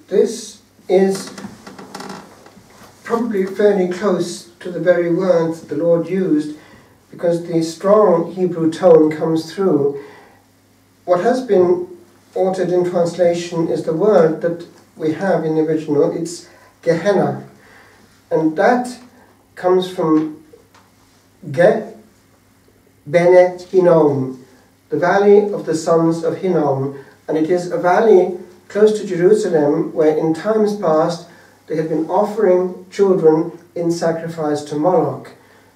this is probably fairly close to the very words that the Lord used, because the strong Hebrew tone comes through. What has been altered in translation is the word that we have in the original. It's Gehenna, and that comes from Ge Bene Hinnom, the valley of the sons of Hinnom, and it is a valley close to Jerusalem where in times past they had been offering children in sacrifice to Moloch,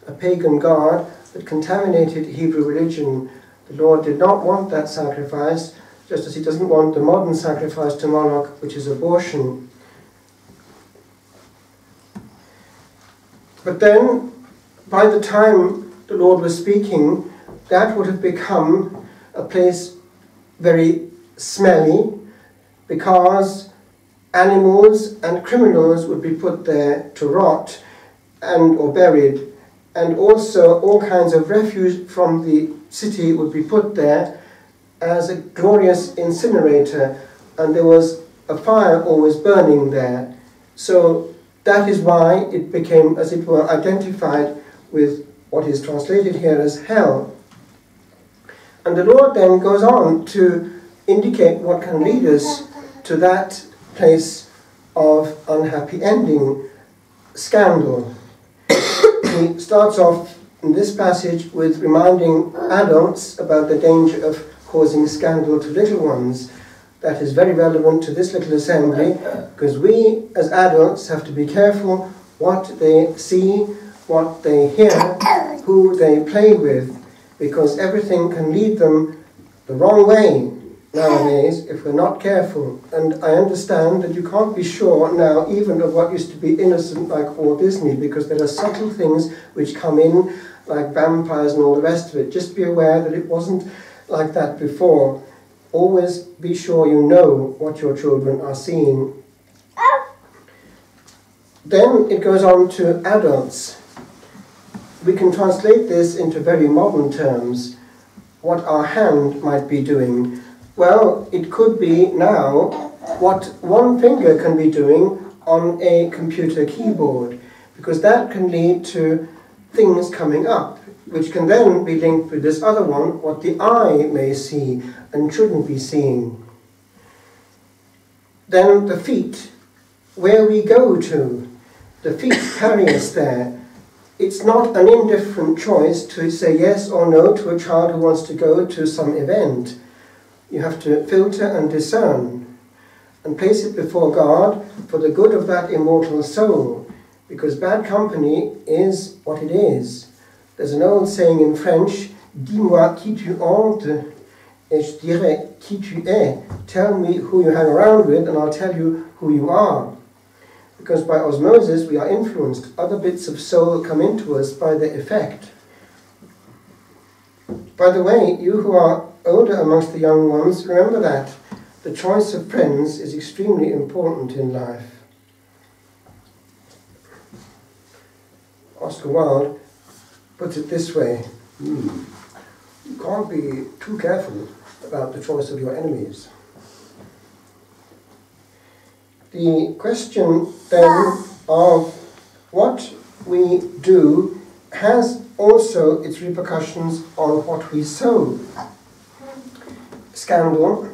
a pagan god that contaminated Hebrew religion. The Lord did not want that sacrifice, just as he doesn't want the modern sacrifice to Moloch, which is abortion. But then, by the time the Lord was speaking, that would have become a place very smelly, because animals and criminals would be put there to rot or buried, and also all kinds of refuse from the city would be put there as a glorious incinerator, and there was a fire always burning there. So that is why it became, as it were, identified with what is translated here as hell. And the Lord then goes on to indicate what can lead us to that place of unhappy ending, scandal. He starts off in this passage with reminding adults about the danger of causing scandal to little ones. That is very relevant to this little assembly, because we as adults have to be careful what they see, what they hear, who they play with, because everything can lead them the wrong way nowadays if we're not careful. And I understand that you can't be sure now even of what used to be innocent like Walt Disney, because there are subtle things which come in like vampires and all the rest of it. Just be aware that it wasn't like that before. Always be sure you know what your children are seeing. Then it goes on to adults. We can translate this into very modern terms, what our hand might be doing. Well, it could be now what one finger can be doing on a computer keyboard, because that can lead to things coming up, which can then be linked with this other one, what the eye may see and shouldn't be seeing. Then the feet, where we go to. The feet carry us there. It's not an indifferent choice to say yes or no to a child who wants to go to some event. You have to filter and discern and place it before God for the good of that immortal soul, because bad company is what it is. There's an old saying in French, dis-moi qui tu hantes, et je dirai qui tu es. Tell me who you hang around with, and I'll tell you who you are. Because by osmosis we are influenced. Other bits of soul come into us by the effect. By the way, you who are older amongst the young ones, remember that. The choice of friends is extremely important in life. Oscar Wilde puts it this way: you can't be too careful about the choice of your enemies. The question then of what we do has also its repercussions on what we sow. Scandal,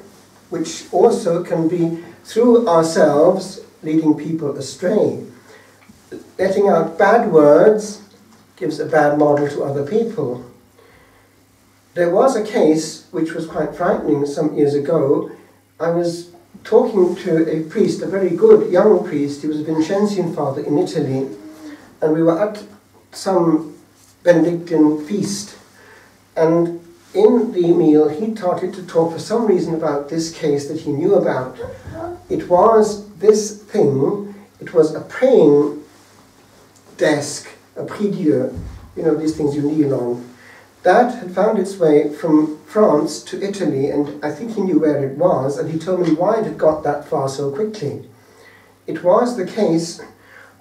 which also can be through ourselves leading people astray. Letting out bad words gives a bad model to other people. There was a case which was quite frightening some years ago. I was talking to a priest, a very good young priest. He was a Vincentian father in Italy, and we were at some Benedictine feast, and in the meal he started to talk for some reason about this case that he knew about. It was this thing, it was a praying desk, a prie-dieu, you know, these things you kneel on. That had found its way from France to Italy, and I think he knew where it was, and he told me why it had got that far so quickly. It was the case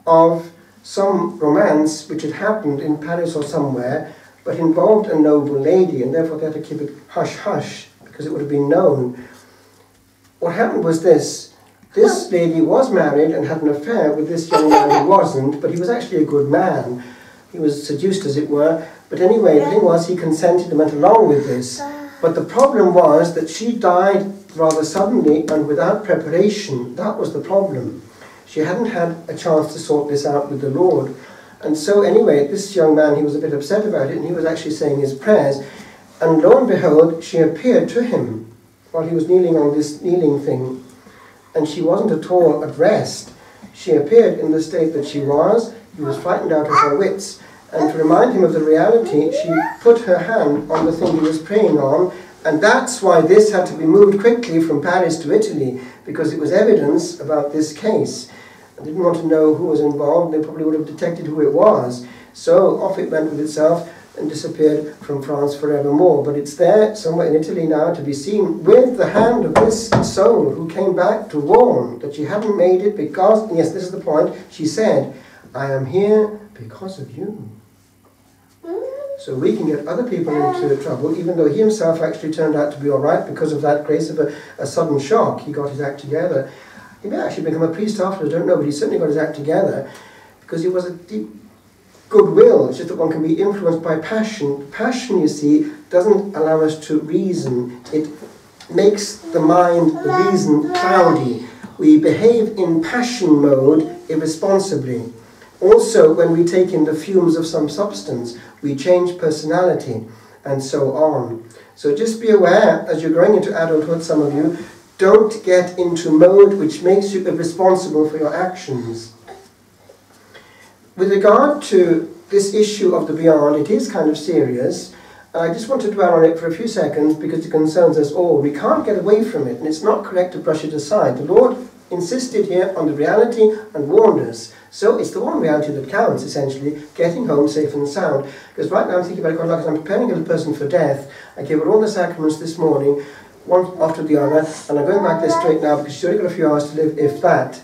of some romance which had happened in Paris or somewhere, but involved a noble lady, and therefore they had to keep it hush-hush, because it would have been known. What happened was this: this lady was married and had an affair with this young man who wasn't, but he was actually a good man. He was seduced, as it were. But anyway, the thing was, he consented and went along with this. But the problem was that she died rather suddenly and without preparation. That was the problem. She hadn't had a chance to sort this out with the Lord. And so anyway, this young man, he was a bit upset about it, and he was actually saying his prayers. And lo and behold, she appeared to him while he was kneeling on this kneeling thing. And she wasn't at all at rest. She appeared in the state that she was. He was frightened out of her wits. And to remind him of the reality, she put her hand on the thing he was praying on. And that's why this had to be moved quickly from Paris to Italy, because it was evidence about this case. I didn't want to know who was involved. They probably would have detected who it was. So off it went with itself and disappeared from France forevermore. But it's there somewhere in Italy now to be seen with the hand of this soul who came back to warn that she hadn't made it because, yes, this is the point, she said, I am here because of you. So we can get other people into trouble, even though he himself actually turned out to be all right because of that grace of a sudden shock. He got his act together. He may actually become a priest afterwards, I don't know, but he certainly got his act together because he was a deep goodwill. It's just that one can be influenced by passion. Passion, you see, doesn't allow us to reason. It makes the mind, the reason, cloudy. We behave in passion mode irresponsibly. Also, when we take in the fumes of some substance, we change personality, and so on. So just be aware, as you're growing into adulthood, some of you, don't get into mode which makes you irresponsible for your actions. With regard to this issue of the beyond, it is kind of serious. I just want to dwell on it for a few seconds because it concerns us all. We can't get away from it, and it's not correct to brush it aside. The Lord insisted here on the reality and warned us. So it's the one reality that counts, essentially, getting home safe and sound. Because right now I'm thinking about it quite a lot, because I'm preparing a person for death. I gave her all the sacraments this morning, one after the other, and I'm going back there straight now because she's only got a few hours to live, if that.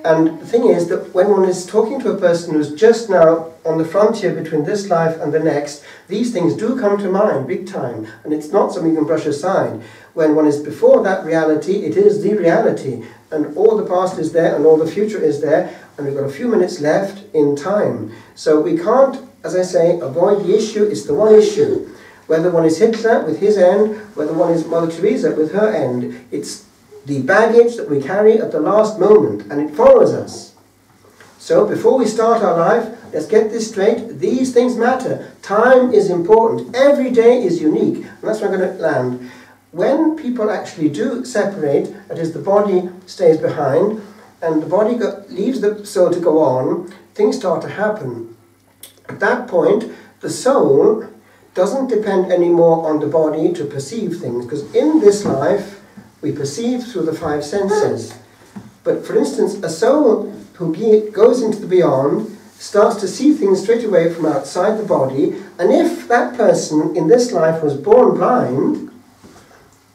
And the thing is that when one is talking to a person who's just now on the frontier between this life and the next, these things do come to mind big time, and it's not something you can brush aside. When one is before that reality, it is the reality, and all the past is there and all the future is there, and we've got a few minutes left in time. So we can't, as I say, avoid the issue. It's the one issue. Whether one is Hitler with his end, whether one is Mother Teresa with her end, it's the baggage that we carry at the last moment, and it follows us. So before we start our life, let's get this straight. These things matter. Time is important. Every day is unique, and that's where I'm going to land. When people actually do separate, that is, the body stays behind, and the body leaves the soul to go on, things start to happen. At that point, the soul doesn't depend anymore on the body to perceive things, because in this life, we perceive through the five senses. But for instance, a soul who goes into the beyond starts to see things straight away from outside the body, and if that person in this life was born blind,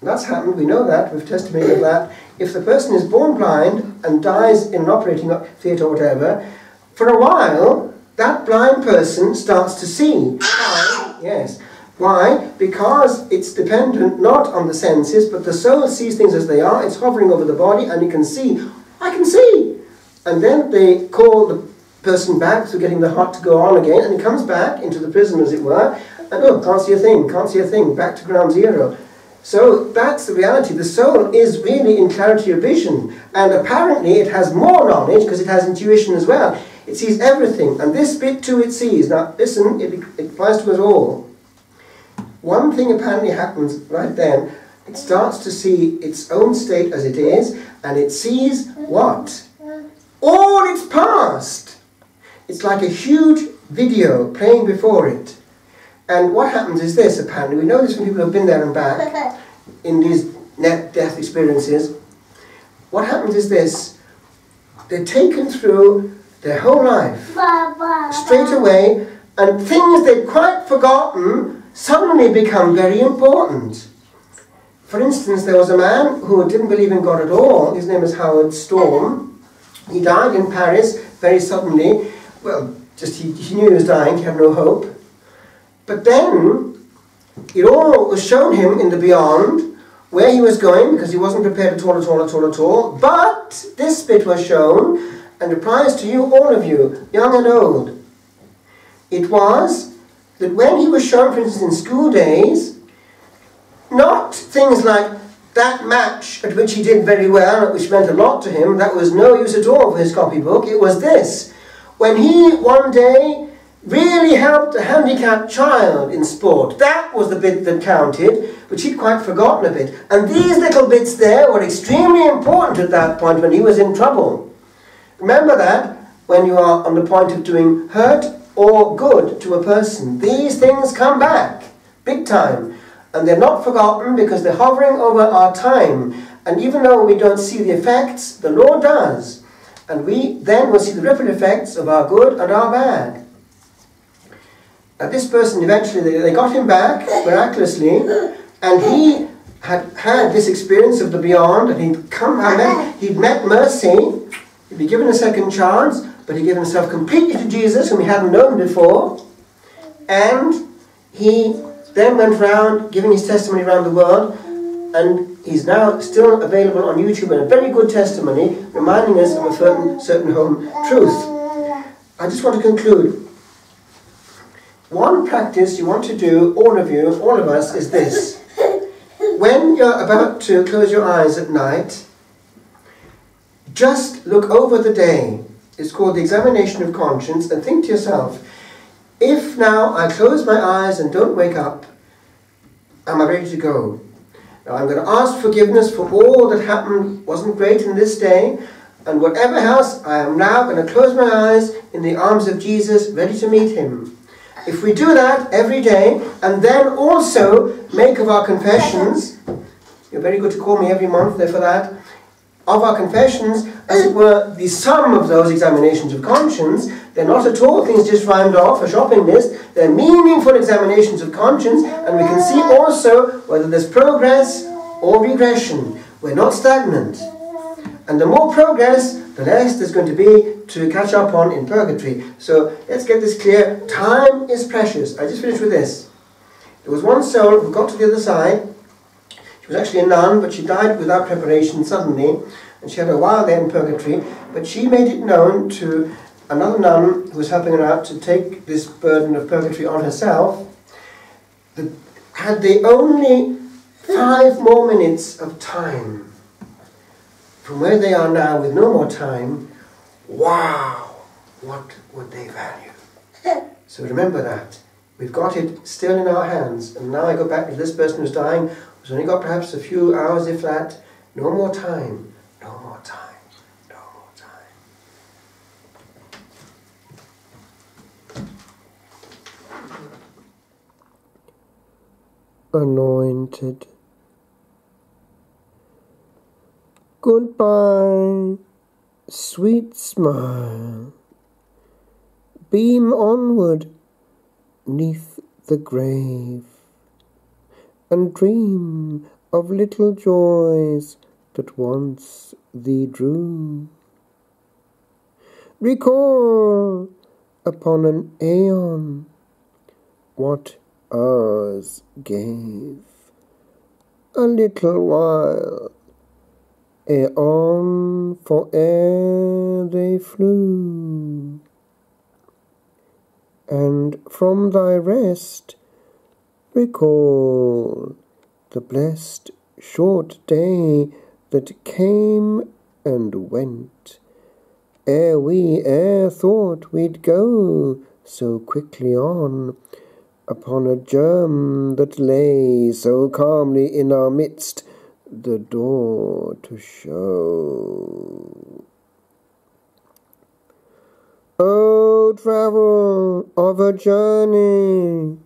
that's happened, we know that, we've testimony of that. If the person is born blind and dies in an operating theatre or whatever, for a while, that blind person starts to see. Why? Yes. Why? Because it's dependent not on the senses, but the soul sees things as they are. It's hovering over the body, and you can see. I can see. And then they call the person back through getting the heart to go on again, and he comes back into the prism, as it were, and oh, can't see a thing, can't see a thing, back to ground zero. So that's the reality. The soul is really in clarity of vision, and apparently it has more knowledge because it has intuition as well. It sees everything, and this bit too it sees. Now listen, it applies to us all. One thing apparently happens right then. It starts to see its own state as it is, and it sees what? All its past. It's like a huge video playing before it. And what happens is this, apparently, we know this from people who have been there and back in these death experiences. What happens is this, they're taken through their whole life straight away, and things they'd quite forgotten suddenly become very important. For instance, there was a man who didn't believe in God at all. His name is Howard Storm. He died in Paris very suddenly. Well, just he knew he was dying, he had no hope. But then, it all was shown him in the beyond, where he was going, because he wasn't prepared at all. But this bit was shown, and applies to you, all of you, young and old. It was that when he was shown, for instance, in school days, not things like that match at which he did very well, which meant a lot to him, that was no use at all for his copybook. It was this. When he, one day, really helped a handicapped child in sport, that was the bit that counted, which he'd quite forgotten a bit. And these little bits there were extremely important at that point when he was in trouble. Remember that when you are on the point of doing hurt or good to a person. These things come back, big time. And they're not forgotten because they're hovering over our time. And even though we don't see the effects, the Lord does. And we then will see the ripple effects of our good and our bad. Now this person, eventually, they got him back, miraculously, and he had had this experience of the beyond, and he'd met mercy, he'd be given a second chance, but he gave himself completely to Jesus, whom he hadn't known before, and he then went around giving his testimony around the world, and he's now still available on YouTube, and a very good testimony, reminding us of a certain home truth. I just want to conclude. One practice you want to do, all of you, all of us, is this. When you're about to close your eyes at night, just look over the day. It's called the examination of conscience, and think to yourself, if now I close my eyes and don't wake up, am I ready to go? Now I'm going to ask forgiveness for all that happened, wasn't great in this day, and whatever else, I am now going to close my eyes in the arms of Jesus, ready to meet him. If we do that every day, and then also make of our confessions, you're very good to call me every month there for that, of our confessions, as it were, the sum of those examinations of conscience. They're not at all things just rhymed off, a shopping list. They're meaningful examinations of conscience, and we can see also whether there's progress or regression. We're not stagnant. And the more progress, the less there's going to be to catch up on in purgatory. So let's get this clear. Time is precious. I just finished with this. There was one soul who got to the other side. She was actually a nun, but she died without preparation suddenly. And she had a while there in purgatory. But she made it known to another nun who was helping her out to take this burden of purgatory on herself. That had they only 5 more minutes of time from where they are now with no more time, wow, what would they value? So remember that. We've got it still in our hands. And now I go back to this person who's dying, who's only got perhaps a few hours, if that. No more time. No more time. No more time. Anointed. Goodbye, sweet smile. Beam onward, 'neath the grave, and dream of little joys that once thee drew. Recall upon an aeon what ours gave. A little while, ere on for air they flew, and from thy rest recall the blessed short day that came and went, ere we e'er thought we'd go so quickly on, upon a germ that lay so calmly in our midst, the door to show. Oh, travel of a journey,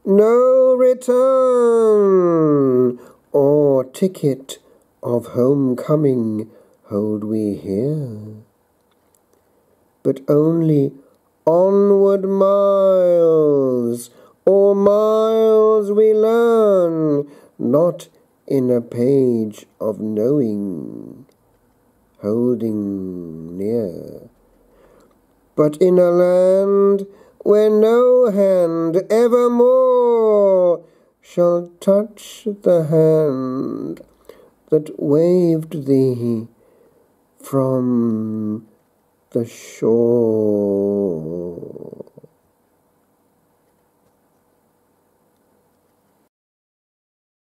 no return or ticket of homecoming hold we here, but only onward miles, or miles we learn, not in a page of knowing, holding near, but in a land where no hand evermore shall touch the hand that waved thee from the shore.